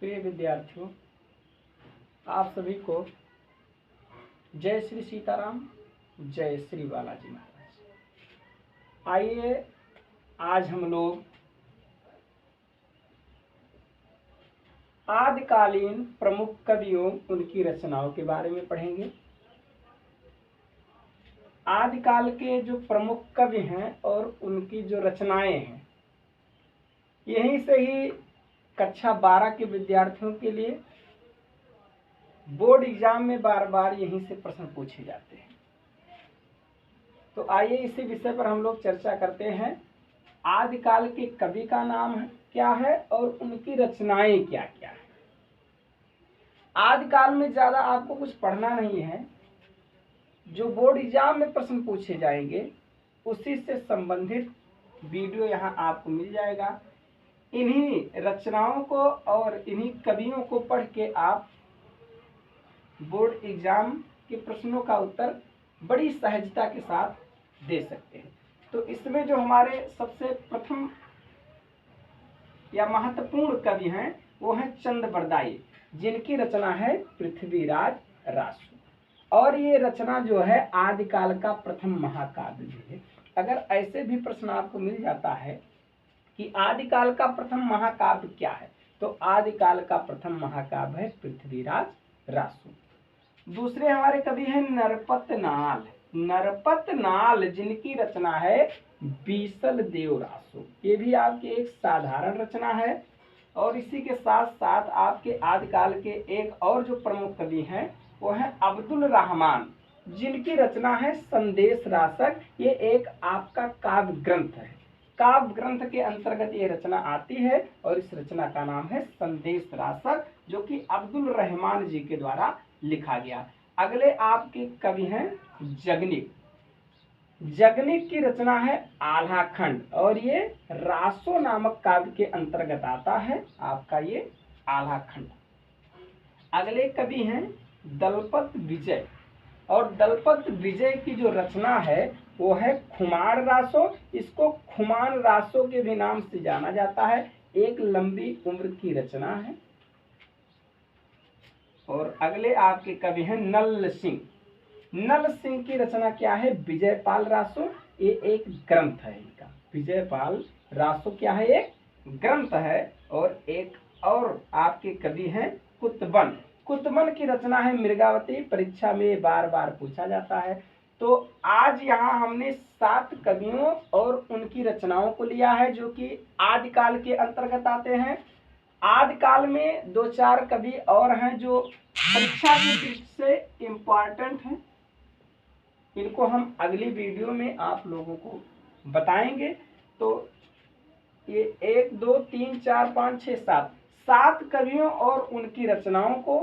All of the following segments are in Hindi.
प्रिय विद्यार्थियों, आप सभी को जय श्री सीताराम, जय श्री बालाजी महाराज। आइए आज हम लोग आदिकालीन प्रमुख कवियों उनकी रचनाओं के बारे में पढ़ेंगे। आदिकाल के जो प्रमुख कवि हैं और उनकी जो रचनाएं हैं, यहीं से ही कक्षा 12 के विद्यार्थियों के लिए बोर्ड एग्जाम में बार बार यहीं से प्रश्न पूछे जाते हैं। तो आइए इसी विषय पर हम लोग चर्चा करते हैं। आदिकाल के कवि का नाम क्या है और उनकी रचनाएं क्या क्या है। आदिकाल में ज्यादा आपको कुछ पढ़ना नहीं है, जो बोर्ड एग्जाम में प्रश्न पूछे जाएंगे उसी से संबंधित वीडियो यहाँ आपको मिल जाएगा। इन्हीं रचनाओं को और इन्हीं कवियों को पढ़ के आप बोर्ड एग्जाम के प्रश्नों का उत्तर बड़ी सहजता के साथ दे सकते हैं। तो इसमें जो हमारे सबसे प्रथम या महत्वपूर्ण कवि हैं वो हैं चंद बरदाई, जिनकी रचना है पृथ्वीराज रासो। और ये रचना जो है आदिकाल का प्रथम महाकाव्य भी है। अगर ऐसे भी प्रश्न आपको मिल जाता है कि आदिकाल का प्रथम महाकाव्य क्या है, तो आदिकाल का प्रथम महाकाव्य है पृथ्वीराज रासो। दूसरे हमारे कवि हैं नरपत नाल। नरपत नाल जिनकी रचना है बीसल देव रासो। ये भी आपकी एक साधारण रचना है। और इसी के साथ साथ आपके आदिकाल के एक और जो प्रमुख कवि हैं वो है अब्दुल रहमान, जिनकी रचना है संदेश रासक। ये एक आपका काव्य ग्रंथ है। काव्य ग्रंथ के अंतर्गत ये रचना आती है और इस रचना का नाम है संदेश रासक, जो कि अब्दुल रहमान जी के द्वारा लिखा गया। अगले आपके कवि हैं जगनिक। जगनिक की रचना है आल्हा खंड और ये रासो नामक काव्य के अंतर्गत आता है आपका ये आल्हा खंड। अगले कवि हैं दलपत विजय। और दलपत विजय की जो रचना है वो है खुमार रासो। इसको खुमान रासो के भी नाम से जाना जाता है। एक लंबी उम्र की रचना है। और अगले आपके कवि हैं नल सिंह। नल सिंह की रचना क्या है? विजयपाल रासो। ये एक ग्रंथ है इनका। विजयपाल रासो क्या है? एक ग्रंथ है। और एक और आपके कवि हैं कुतबन। कुतबन की रचना है मृगावती। परीक्षा में बार बार पूछा जाता है। तो आज यहाँ हमने 7 कवियों और उनकी रचनाओं को लिया है, जो कि आदिकाल के अंतर्गत आते हैं। आदिकाल में 2-4 कवि और हैं जो परीक्षा की दृष्टि से इम्पोर्टेंट हैं। इनको हम अगली वीडियो में आप लोगों को बताएंगे। तो ये 1 2 3 4 5 6 7 कवियों और उनकी रचनाओं को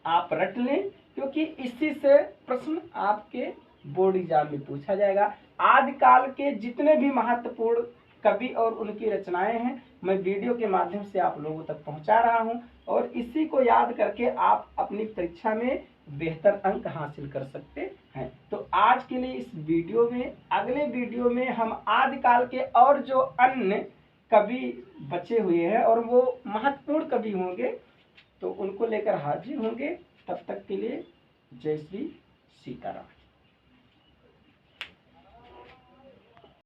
आप रट लें, क्योंकि इसी से प्रश्न आपके बोर्ड एग्जाम में पूछा जाएगा। आदिकाल के जितने भी महत्वपूर्ण कवि और उनकी रचनाएं हैं मैं वीडियो के माध्यम से आप लोगों तक पहुंचा रहा हूं, और इसी को याद करके आप अपनी परीक्षा में बेहतर अंक हासिल कर सकते हैं। तो आज के लिए इस वीडियो में, अगले वीडियो में हम आदिकाल के और जो अन्य कवि बचे हुए हैं और वो महत्वपूर्ण कवि होंगे तो उनको लेकर हाजिर होंगे। तब तक के लिए जय श्री सीताराम।